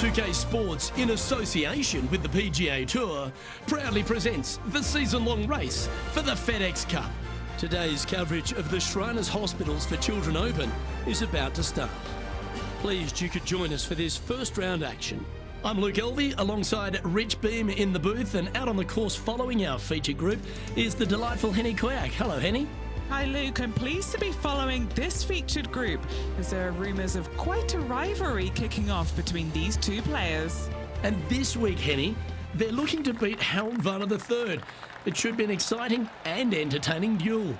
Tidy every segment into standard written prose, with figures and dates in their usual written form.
2K Sports, in association with the PGA Tour, proudly presents the season-long race for the FedEx Cup. Today's coverage of the Shriners Hospitals for Children Open is about to start. Pleased you could join us for this first round action. I'm Luke Elvey, alongside Rich Beam in the booth, and out on the course following our feature group is the delightful Henny Koyak. Hello, Henny. Hi Luke, I'm pleased to be following this featured group as there are rumours of quite a rivalry kicking off between these two players. And this week, Henny, they're looking to beat Harold Varner III. It should be an exciting and entertaining duel.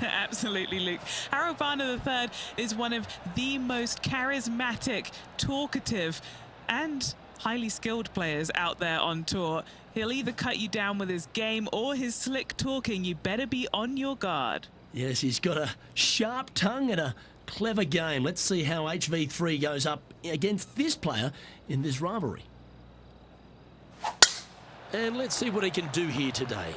Absolutely, Luke. Harold Varner III is one of the most charismatic, talkative and highly skilled players out there on tour. He'll either cut you down with his game or his slick talking. You better be on your guard. Yes, he's got a sharp tongue and a clever game. Let's see how HV3 goes up against this player in this rivalry. And let's see what he can do here today.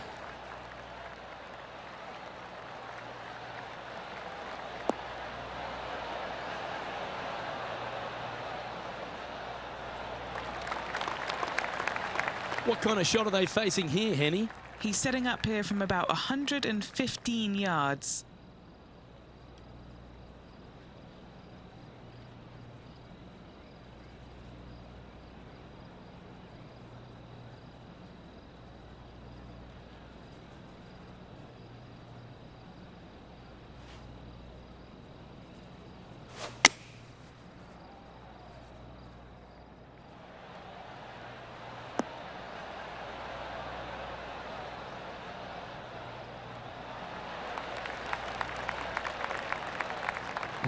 What kind of shot are they facing here, Henny? He's setting up here from about 115 yards.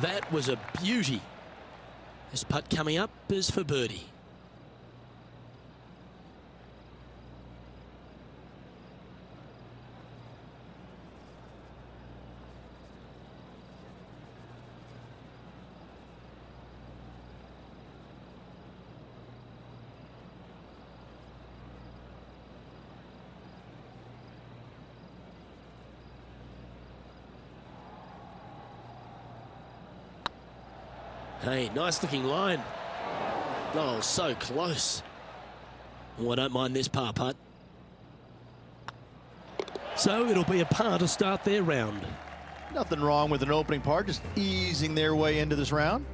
That was a beauty. This putt coming up is for birdie. Hey, nice looking line. Oh, so close. Oh, I don't mind this par putt. So it'll be a par to start their round. Nothing wrong with an opening par, just easing their way into this round.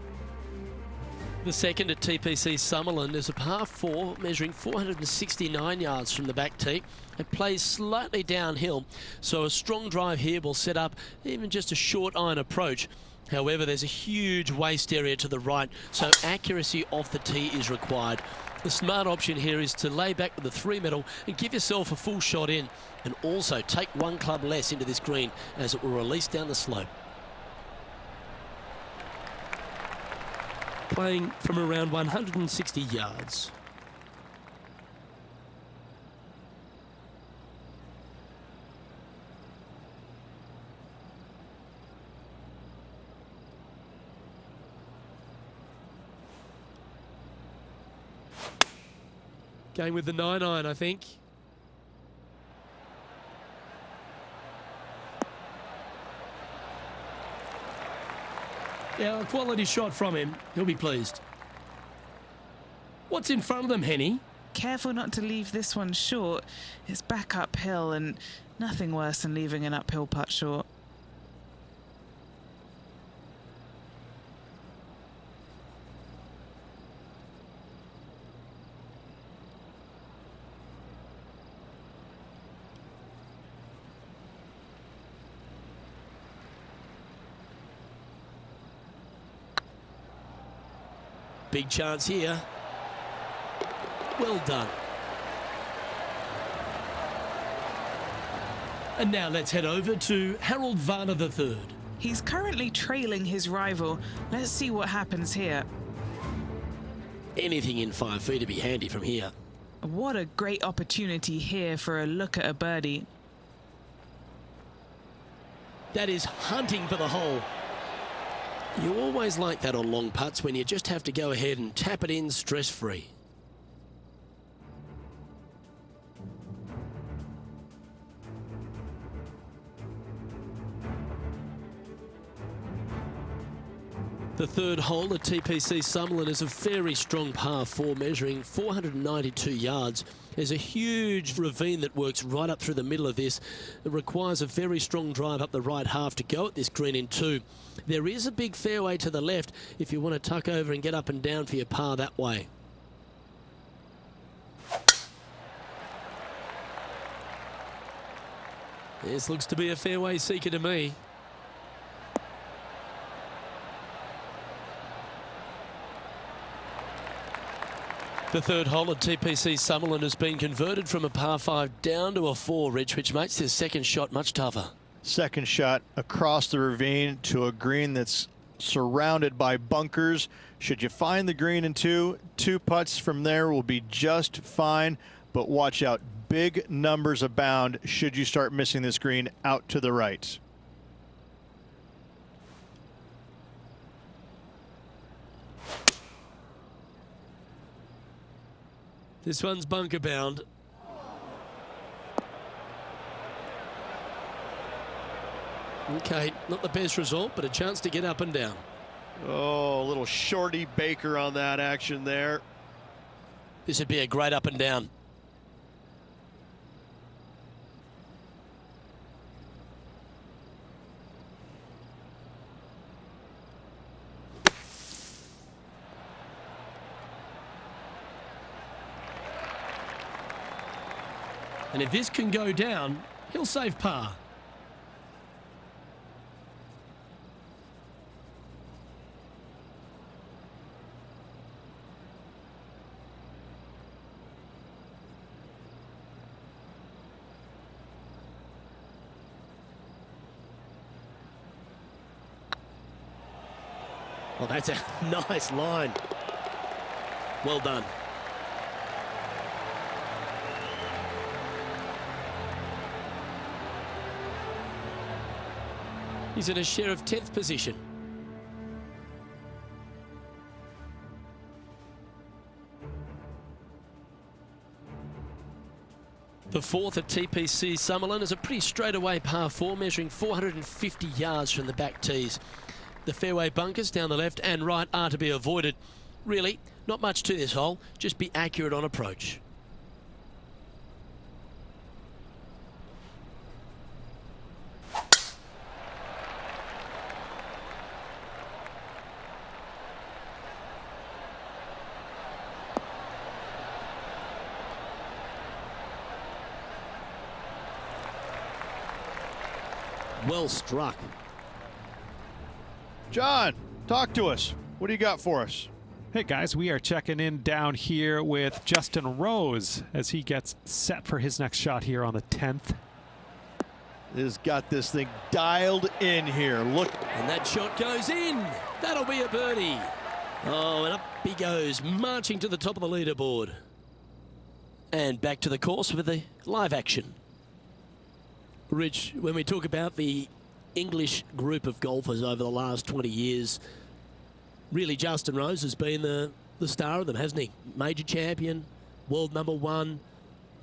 The second at TPC Summerland is a par 4 measuring 469 yards from the back tee. It plays slightly downhill, so a strong drive here will set up even just a short iron approach. However, there's a huge waste area to the right, so accuracy off the tee is required. The smart option here is to lay back with the 3-metal and give yourself a full shot in, and also take one club less into this green as it will release down the slope. Playing from around 160 yards. Going with the 9-iron, I think. Yeah, a quality shot from him. He'll be pleased. What's in front of them, Henny? Careful not to leave this one short. It's back uphill, and nothing worse than leaving an uphill putt short. Big chance here. Well done. And now let's head over to Harold Varner III. He's currently trailing his rival. Let's see what happens here. Anything in 5 feet to be handy from here. What a great opportunity here for a look at a birdie. That is hunting for the hole. You always like that on long putts when you just have to go ahead and tap it in stress-free. The third hole at TPC Summerlin is a very strong par 4 measuring 492 yards. There's a huge ravine that works right up through the middle of this. It requires a very strong drive up the right half to go at this green in 2. There is a big fairway to the left if you want to tuck over and get up and down for your par that way. This looks to be a fairway seeker to me. The third hole at TPC Summerlin has been converted from a par 5 down to a 4, Rich, which makes this second shot much tougher. Second shot across the ravine to a green that's surrounded by bunkers. Should you find the green in 2, 2 putts from there will be just fine, but watch out. Big numbers abound should you start missing this green out to the right. This one's bunker bound. Okay, not the best result, but a chance to get up and down. Oh, a little shorty Baker on that action there. This would be a great up and down. And if this can go down, he'll save par. Well, that's a nice line. Well done. He's in a share of 10th position. The fourth at TPC Summerlin is a pretty straightaway par 4 measuring 450 yards from the back tees. The fairway bunkers down the left and right are to be avoided. Really, not much to this hole, just be accurate on approach. Well struck. John, talk to us. What do you got for us? Hey guys, we are checking in down here with Justin Rose as he gets set for his next shot here on the 10th. He's got this thing dialed in here. Look. And that shot goes in. That'll be a birdie. Oh, and up he goes, marching to the top of the leaderboard. And back to the course with the live action. Rich, when we talk about the English group of golfers over the last 20 years, really Justin Rose has been the star of them, hasn't he? Major champion, world #1,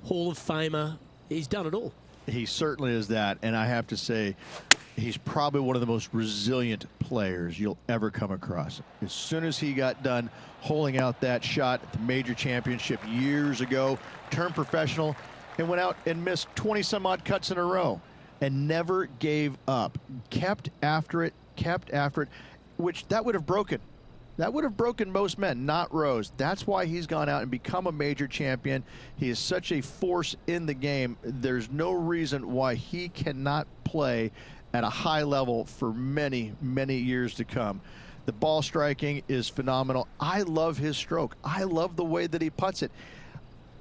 Hall of Famer. He's done it all. He certainly is that, and I have to say, he's probably one of the most resilient players you'll ever come across. As soon as he got done holing out that shot at the major championship years ago, turned professional, and went out and missed 20-some-odd cuts in a row and never gave up. Kept after it, which that would have broken. That would have broken most men, not Rose. That's why he's gone out and become a major champion. He is such a force in the game. There's no reason why he cannot play at a high level for many, many years to come. The ball striking is phenomenal. I love his stroke. I love the way that he putts it.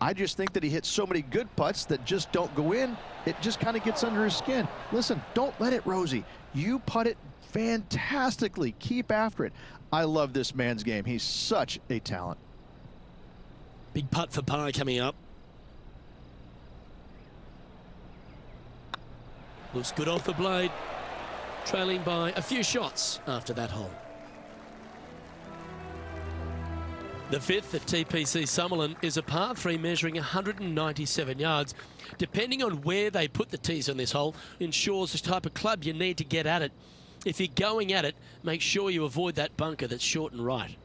I just think that he hits so many good putts that just don't go in. It just kind of gets under his skin. Listen, don't let it, Rosie. You putt it fantastically. Keep after it. I love this man's game. He's such a talent. Big putt for par coming up. Looks good off the blade. Trailing by a few shots after that hole. The fifth at TPC Summerlin is a par 3 measuring 197 yards. Depending on where they put the tees on this hole ensures the type of club you need to get at it. If you're going at it, make sure you avoid that bunker that's short and right.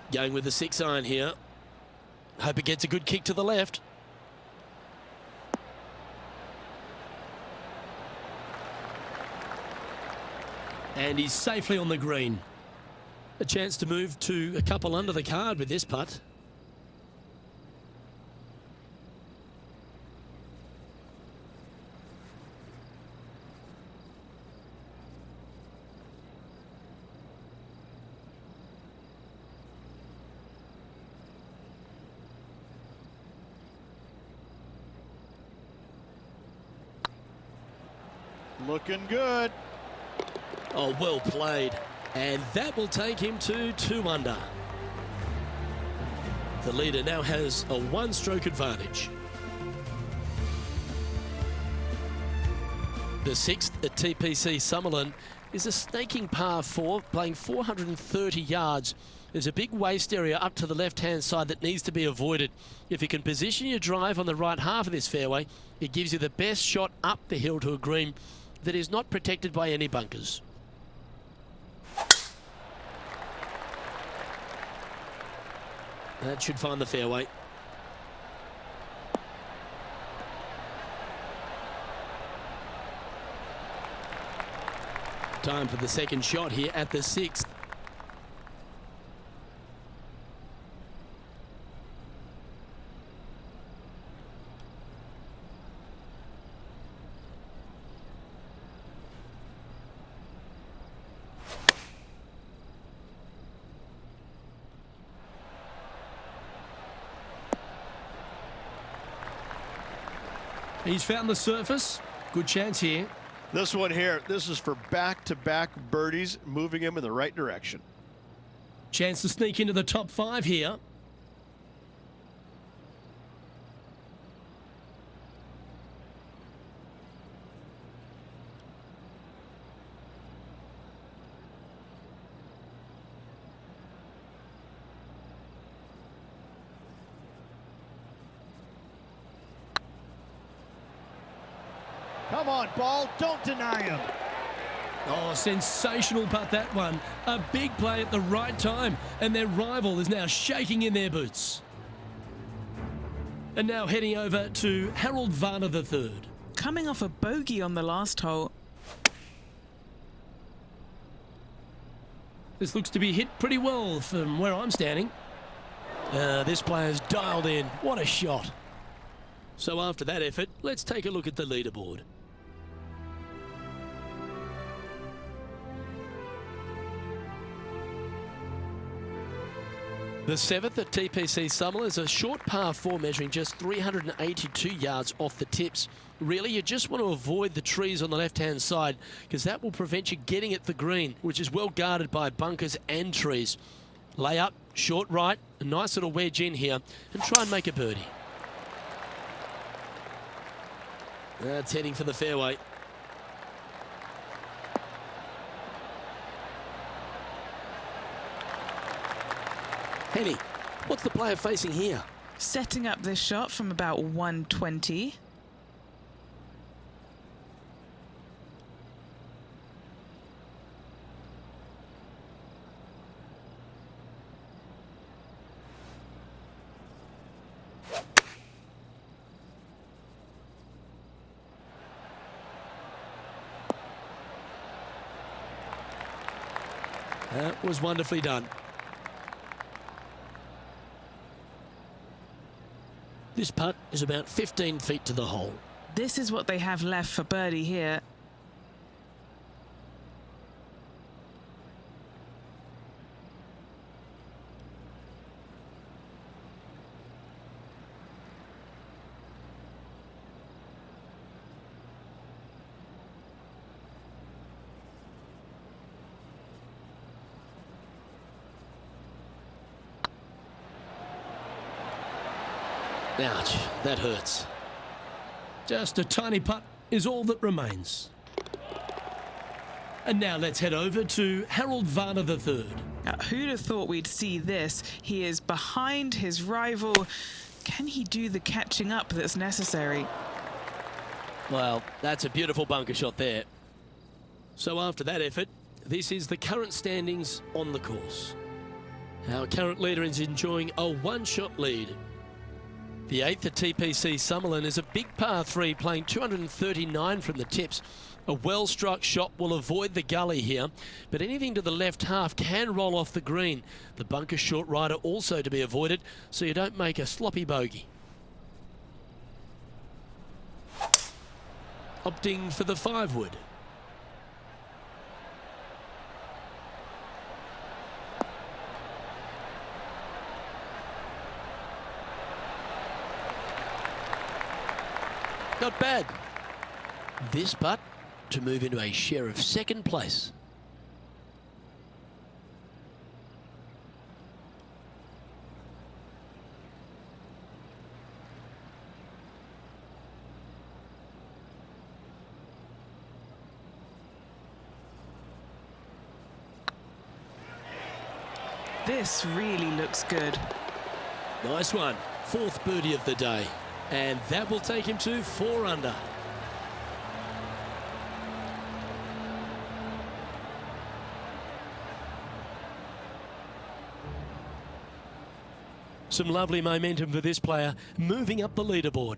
Going with the 6-iron here. Hope it gets a good kick to the left. And he's safely on the green. A chance to move to a couple under the card with this putt. Looking good. Oh, well played. And that will take him to 2 under. The leader now has a 1-stroke advantage. The 6th at TPC Summerlin is a snaking par 4, playing 430 yards. There's a big waste area up to the left-hand side that needs to be avoided. If you can position your drive on the right half of this fairway, it gives you the best shot up the hill to a green that is not protected by any bunkers. That should find the fairway. Time for the second shot here at the 6th. He's found the surface. Good chance here. This one here, this is for back-to-back birdies, moving him in the right direction. Chance to sneak into the top 5 here. Come on, ball, don't deny him. Oh, sensational putt, that one. A big play at the right time, and their rival is now shaking in their boots. And now heading over to Harold Varner III. Coming off a bogey on the last hole. This looks to be hit pretty well from where I'm standing. This player's dialed in. What a shot. So after that effort, let's take a look at the leaderboard. The 7th at TPC Summerlin is a short par 4 measuring just 382 yards off the tips. Really, you just want to avoid the trees on the left-hand side because that will prevent you getting at the green, which is well guarded by bunkers and trees. Lay up, short right, a nice little wedge in here, and try and make a birdie. That's heading for the fairway. Henny, what's the player facing here? Setting up this shot from about 120. That was wonderfully done. This putt is about 15 feet to the hole. This is what they have left for birdie here. Ouch, that hurts. Just a tiny putt is all that remains. And now let's head over to Harold Varner III. Now, who'd have thought we'd see this? He is behind his rival. Can he do the catching up that's necessary? Well, that's a beautiful bunker shot there. So after that effort, this is the current standings on the course. Our current leader is enjoying a one-shot lead. The 8th at TPC Summerlin is a big par 3 playing 239 from the tips. A well-struck shot will avoid the gully here, but anything to the left half can roll off the green. The bunker short rider also to be avoided, so you don't make a sloppy bogey. Opting for the 5-wood. Not bad. This putt to move into a share of second place. This really looks good. Nice one. 4th birdie of the day. And that will take him to 4 under. Some lovely momentum for this player, moving up the leaderboard.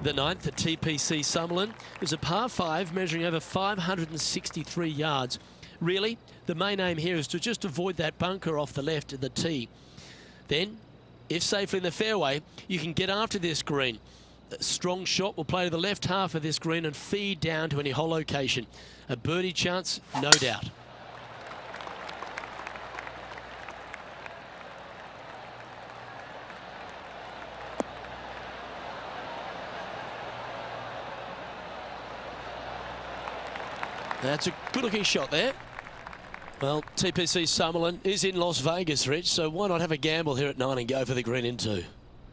The 9th at TPC Summerlin is a par 5 measuring over 563 yards. Really, the main aim here is to just avoid that bunker off the left of the tee. Then, if safely in the fairway, you can get after this green. A strong shot will play to the left half of this green and feed down to any hole location. A birdie chance, no doubt. That's a good-looking shot there. Well, TPC Summerlin is in Las Vegas, Rich, so why not have a gamble here at 9 and go for the green in 2?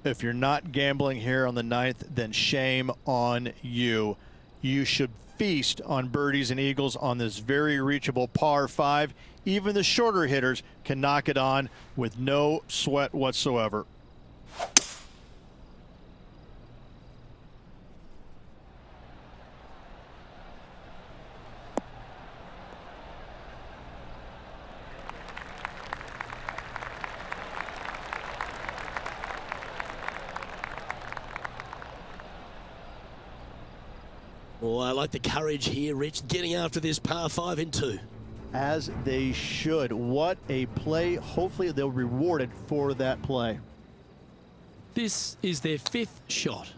If you're not gambling here on the 9th, then shame on you. You should feast on birdies and eagles on this very reachable par 5. Even the shorter hitters can knock it on with no sweat whatsoever. Oh, I like the courage here, Rich, getting after this par 5 in 2. As they should. What a play. Hopefully they'll be rewarded for that play. This is their 5th shot.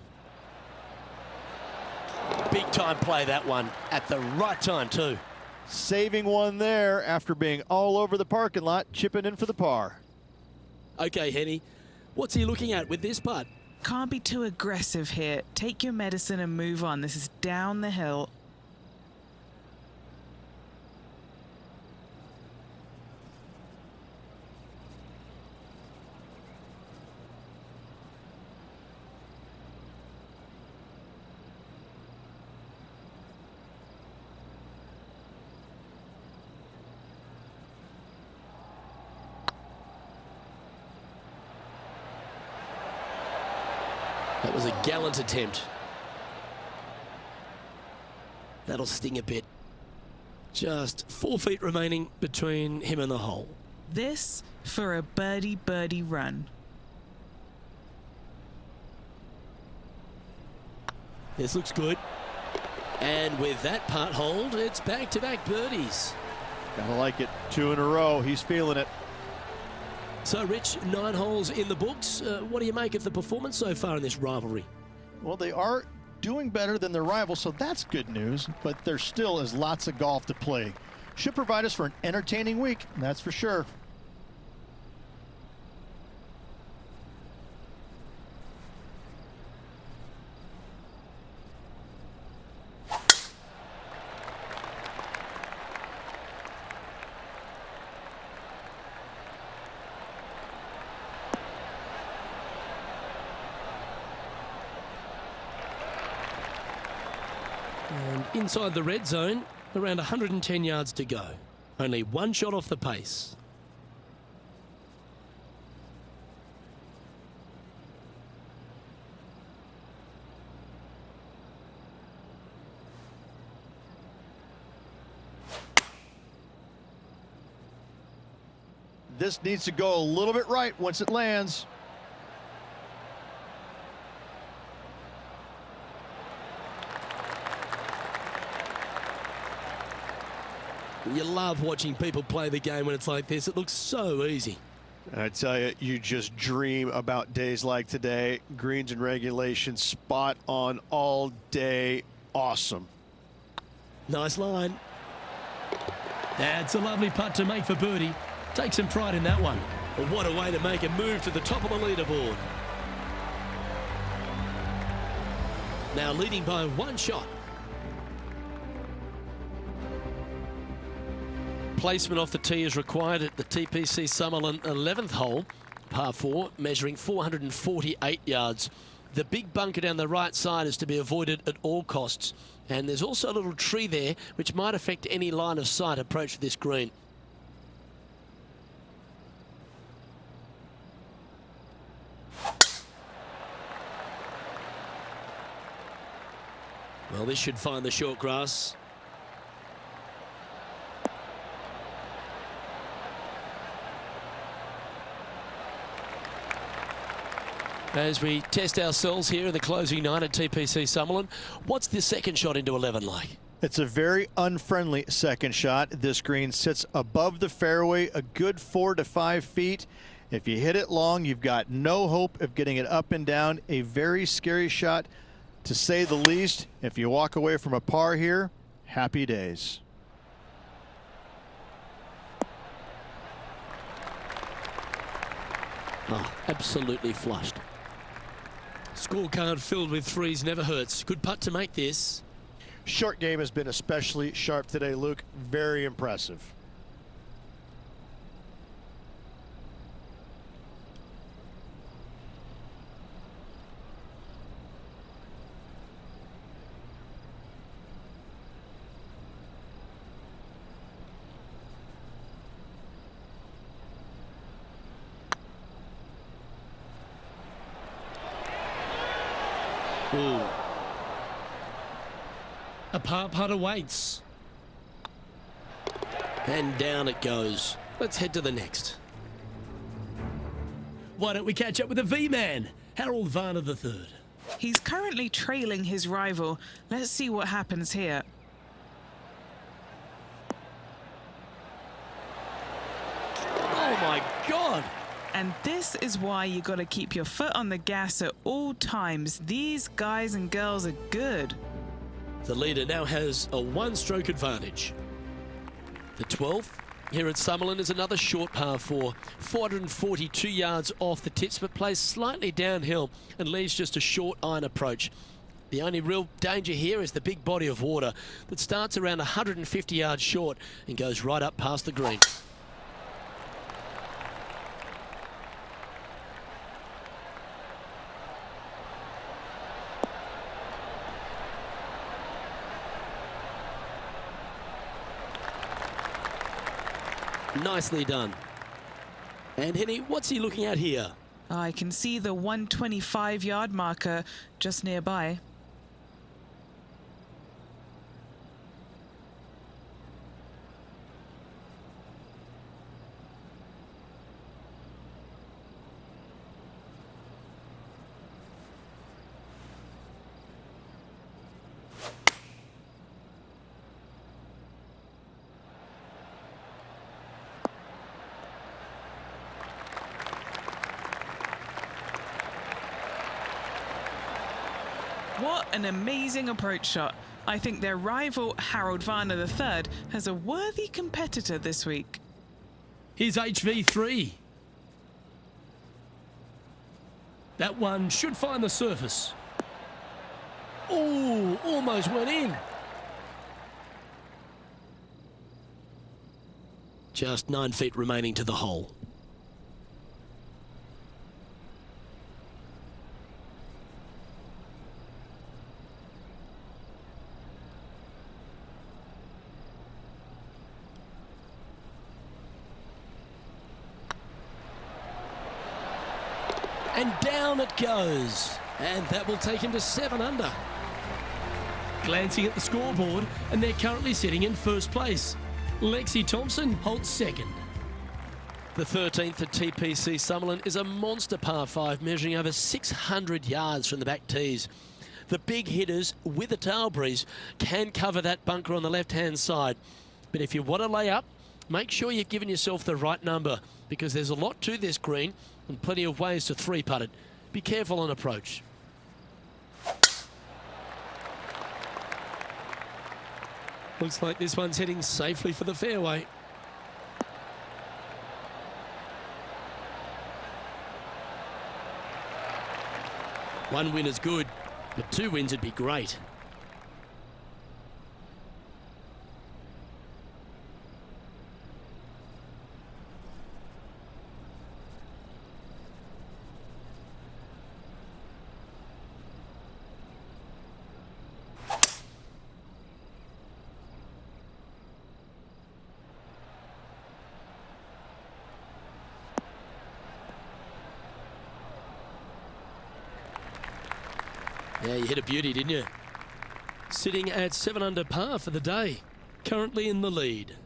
Big time play, that one, at the right time too. Saving one there after being all over the parking lot, chipping in for the par. Okay, Henny, what's he looking at with this putt? Can't be too aggressive here. Take your medicine and move on. This is down the hill. That was a gallant attempt. That'll sting a bit. Just 4 feet remaining between him and the hole. This for a birdie run. This looks good. And with that putt hold, it's back-to-back birdies. Gotta like it. 2 in a row. He's feeling it. So, Rich, 9 holes in the books. What do you make of the performance so far in this rivalry? Well, they are doing better than their rivals, so that's good news, but there still is lots of golf to play. Should provide us for an entertaining week, that's for sure. And inside the red zone, around 110 yards to go. Only 1 shot off the pace. This needs to go a little bit right once it lands. You love watching people play the game when it's like this. It looks so easy. I tell you, you just dream about days like today. Greens and regulation, spot on all day. Awesome. Nice line. That's a lovely putt to make for birdie. Take some pride in that one. But what a way to make a move to the top of the leaderboard. Now leading by 1 shot. Placement off the tee is required at the TPC Summerlin 11th hole, par 4, measuring 448 yards. The big bunker down the right side is to be avoided at all costs. And there's also a little tree there which might affect any line of sight approach to this green. Well, this should find the short grass. As we test ourselves here in the closing 9 at TPC Summerlin, what's the second shot into 11 like? It's a very unfriendly second shot. This green sits above the fairway a good 4 to 5 feet. If you hit it long, you've got no hope of getting it up and down. A very scary shot, to say the least. If you walk away from a par here, happy days. Oh, absolutely flushed. Scorecard filled with threes never hurts. Good putt to make this. Short game has been especially sharp today, Luke. Very impressive. Ooh. A par putt awaits. And down it goes. Let's head to the next. Why don't we catch up with the V-Man, Harold Varner III. He's currently trailing his rival. Let's see what happens here. Oh my God! And this is why you got to keep your foot on the gas at all times. These guys and girls are good. The leader now has a 1-stroke advantage. The 12th here at Summerlin is another short par 4, 442 yards off the tips, but plays slightly downhill and leaves just a short iron approach. The only real danger here is the big body of water that starts around 150 yards short and goes right up past the green. Nicely done. And Henny, what's he looking at here? I can see the 125-yard marker just nearby. What an amazing approach shot. I think their rival Harold Varner III has a worthy competitor this week. Here's HV3. That one should find the surface. Oh, almost went in. Just 9 feet remaining to the hole. And down it goes. And that will take him to 7 under. Glancing at the scoreboard, and they're currently sitting in first place. Lexi Thompson holds second. The 13th at TPC Summerlin is a monster par 5 measuring over 600 yards from the back tees. The big hitters with a tail breeze can cover that bunker on the left-hand side. But if you want to lay up, make sure you've given yourself the right number, because there's a lot to this green and plenty of ways to 3-putt it. Be careful on approach. Looks like this one's heading safely for the fairway. One win is good, but 2 wins would be great. Yeah, you hit a beauty, didn't you? Sitting at 7 under par for the day. Currently in the lead.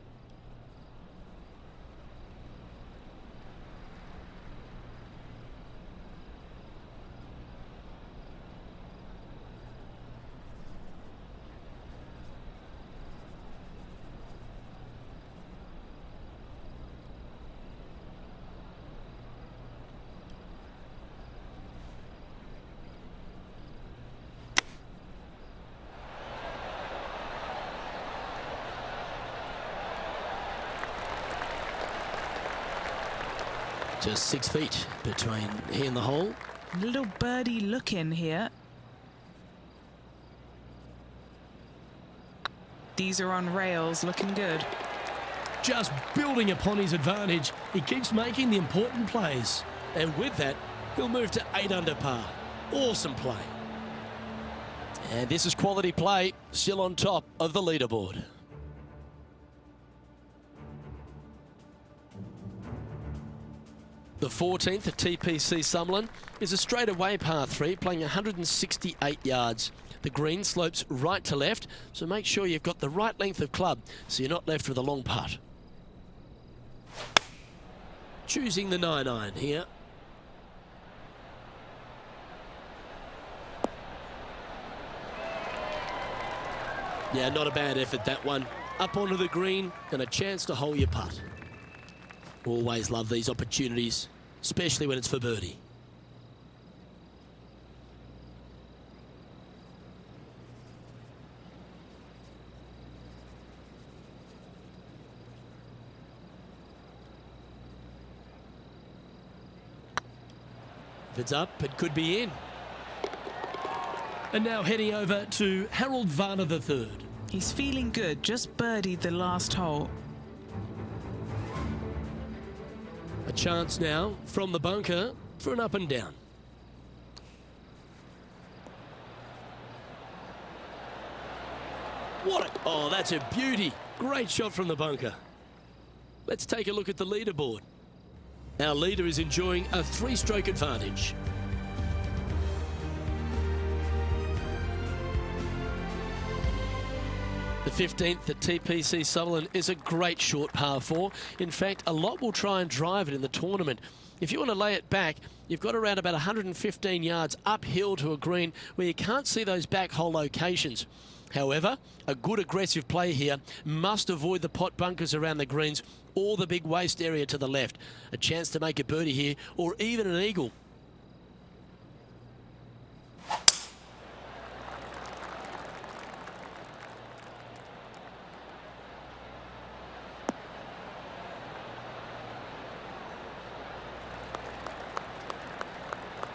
Just 6 feet between he and the hole. Little birdie look in here. These are on rails, looking good. Just building upon his advantage. He keeps making the important plays. And with that, he'll move to 8 under par. Awesome play. And this is quality play, still on top of the leaderboard. The 14th at TPC Summerlin is a straightaway par 3 playing 168 yards. The green slopes right to left, so make sure you've got the right length of club so you're not left with a long putt. Choosing the 9-iron here. Yeah, not a bad effort, that one. Up onto the green and a chance to hole your putt. Always love these opportunities, especially when it's for birdie. If it's up, it could be in. And now heading over to Harold Varner III. He's feeling good, just birdied the last hole. A chance now from the bunker for an up and down. Oh, that's a beauty. Great shot from the bunker. Let's take a look at the leaderboard. Our leader is enjoying a 3-stroke advantage. The 15th at TPC Sutherland is a great short par 4. In fact, a lot will try and drive it in the tournament. If you want to lay it back, you've got around about 115 yards uphill to a green where you can't see those back hole locations. However, a good aggressive play here must avoid the pot bunkers around the greens or the big waste area to the left. A chance to make a birdie here or even an eagle.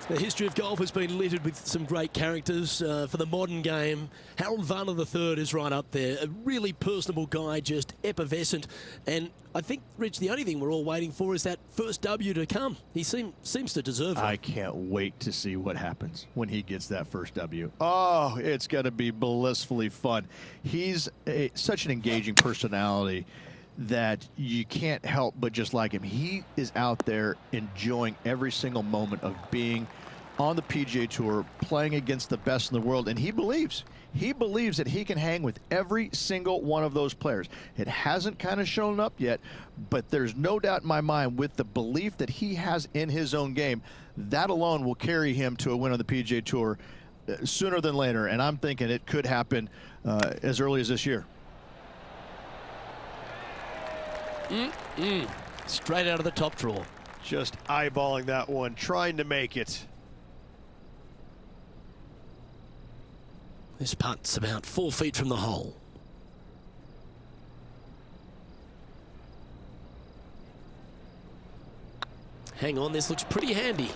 The history of golf has been littered with some great characters for the modern game. Harold Varner III is right up there. A really personable guy, just effervescent. And I think, Rich, the only thing we're all waiting for is that first W to come. He seems to deserve it. I can't wait to see what happens when he gets that first W. Oh, it's going to be blissfully fun. He's such an engaging personality that you can't help but just like him. He is out there enjoying every single moment of being on the PGA Tour, playing against the best in the world, and he believes that he can hang with every single one of those players. It hasn't kind of shown up yet, but there's no doubt in my mind with the belief that he has in his own game, that alone will carry him to a win on the PGA Tour sooner than later, and I'm thinking it could happen as early as this year. Straight out of the top drawer. Just eyeballing that one, trying to make it. This putt's about 4 feet from the hole. Hang on, this looks pretty handy.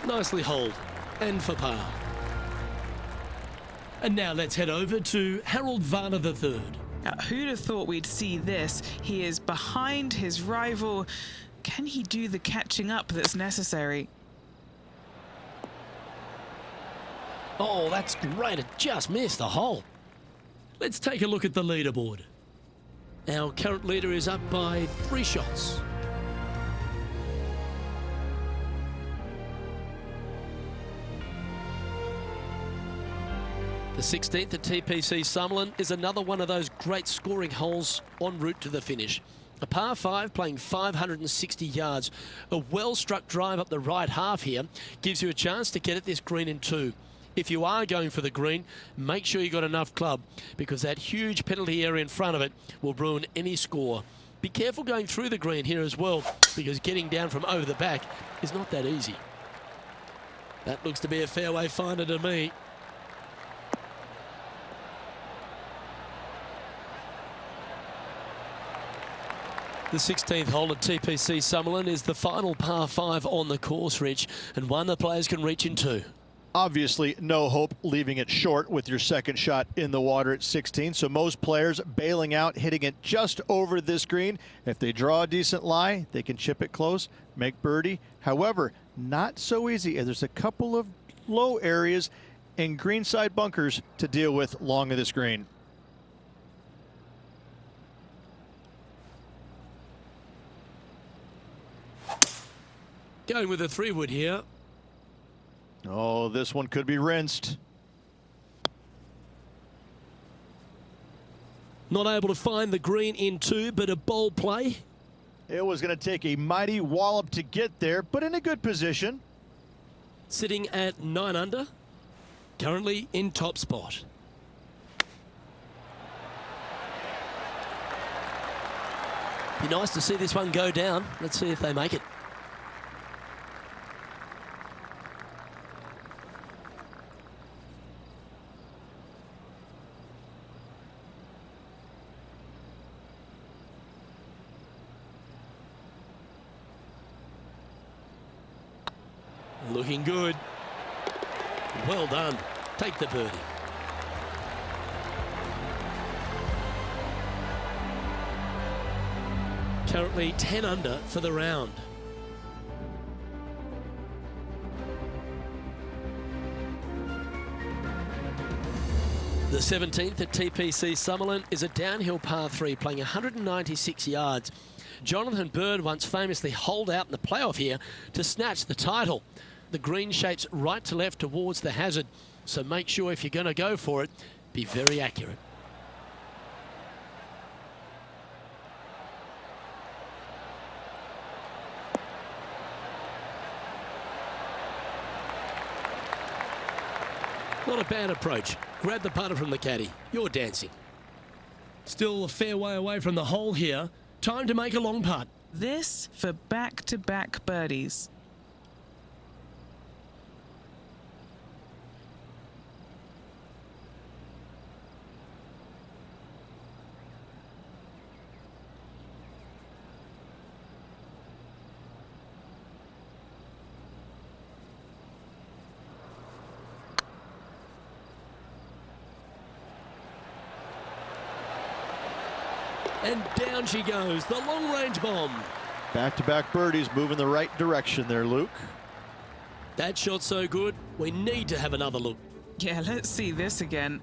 Nicely holed, and for par. And now let's head over to Harold Varner III. Now, who'd have thought we'd see this? He is behind his rival. Can he do the catching up that's necessary? Oh, that's great. It just missed the hole. Let's take a look at the leaderboard. Our current leader is up by 3 shots. The 16th at TPC Sutherland is another one of those great scoring holes en route to the finish. A par 5 playing 560 yards. A well-struck drive up the right half here gives you a chance to get at this green in 2. If you are going for the green, make sure you got enough club because that huge penalty area in front of it will ruin any score. Be careful going through the green here as well because getting down from over the back is not that easy. That looks to be a fairway finder to me. The 16th hole at TPC Sutherland is the final par 5 on the course, Rich, and one the players can reach in 2. Obviously, no hope leaving it short with your second shot in the water at 16. So most players bailing out, hitting it just over this green. If they draw a decent lie, they can chip it close, make birdie. However, not so easy. There's a couple of low areas and greenside bunkers to deal with long of this green. Going with a 3-wood here. Oh, this one could be rinsed. Not able to find the green in 2, but a bold play. It was going to take a mighty wallop to get there, but in a good position. Sitting at 9 under. Currently in top spot. Be nice to see this one go down. Let's see if they make it. Looking good. Well done. Take the birdie. Currently 10 under for the round. The 17th at TPC Summerlin is a downhill par 3 playing 196 yards. Jonathan Bird once famously holed out in the playoff here to snatch the title. The green shapes right to left towards the hazard, so make sure if you're going to go for it, be very accurate. Not a bad approach. Grab the putter from the caddy. You're dancing. Still a fair way away from the hole here. Time to make a long putt. This for back-to-back birdies. And down she goes, the long-range bomb. Back-to-back birdies, moving the right direction there, Luke. That shot so good, we need to have another look. Yeah, let's see this again.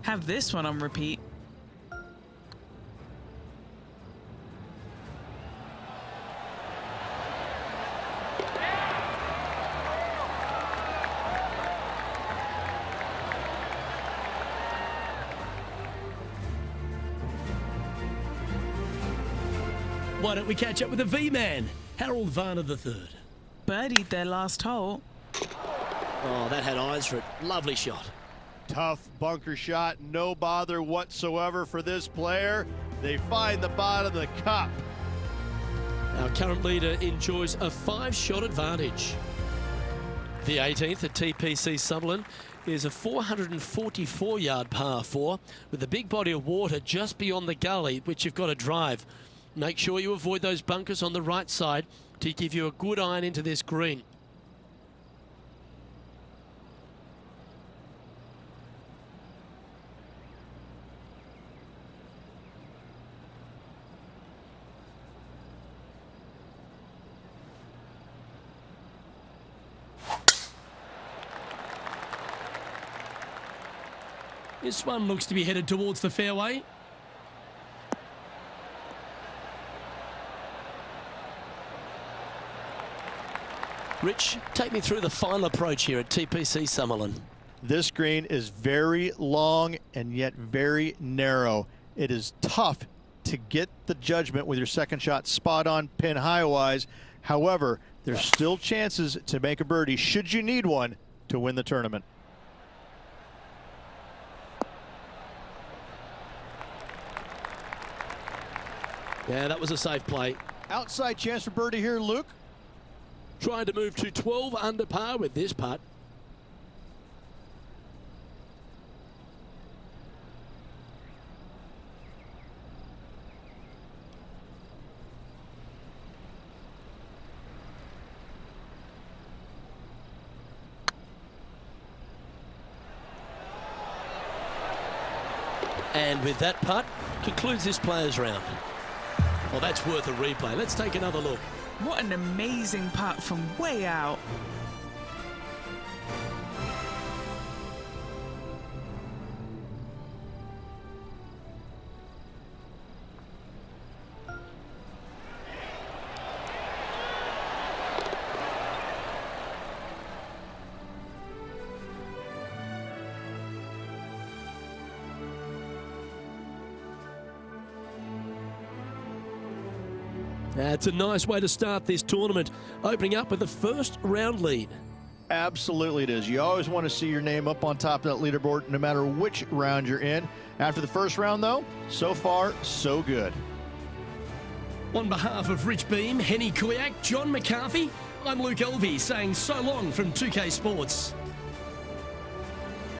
Have this one on repeat. Why don't we catch up with the V-Man, Harold Varner III. Birdied their last hole. Oh, that had eyes for it. Lovely shot. Tough bunker shot, no bother whatsoever for this player. They find the bottom of the cup. Our current leader enjoys a 5-shot advantage. The 18th at TPC Summerlin is a 444-yard par 4 with a big body of water just beyond the gully, which you've got to drive. Make sure you avoid those bunkers on the right side to give you a good iron into this green. This one looks to be headed towards the fairway. Rich, take me through the final approach here at TPC Summerlin. This green is very long and yet very narrow. It is tough to get the judgment with your second shot spot on pin high-wise. However, there's still chances to make a birdie should you need one to win the tournament. Yeah, that was a safe play. Outside chance for birdie here, Luke. Trying to move to 12 under par with this putt. And with that putt, concludes this player's round. Well, that's worth a replay. Let's take another look. What an amazing putt from way out. That's a nice way to start this tournament, opening up with the first round lead. Absolutely it is. You always want to see your name up on top of that leaderboard no matter which round you're in. After the first round, though, so far, so good. On behalf of Rich Beam, Henny Kuyak, John McCarthy, I'm Luke Elvey saying so long from 2K Sports.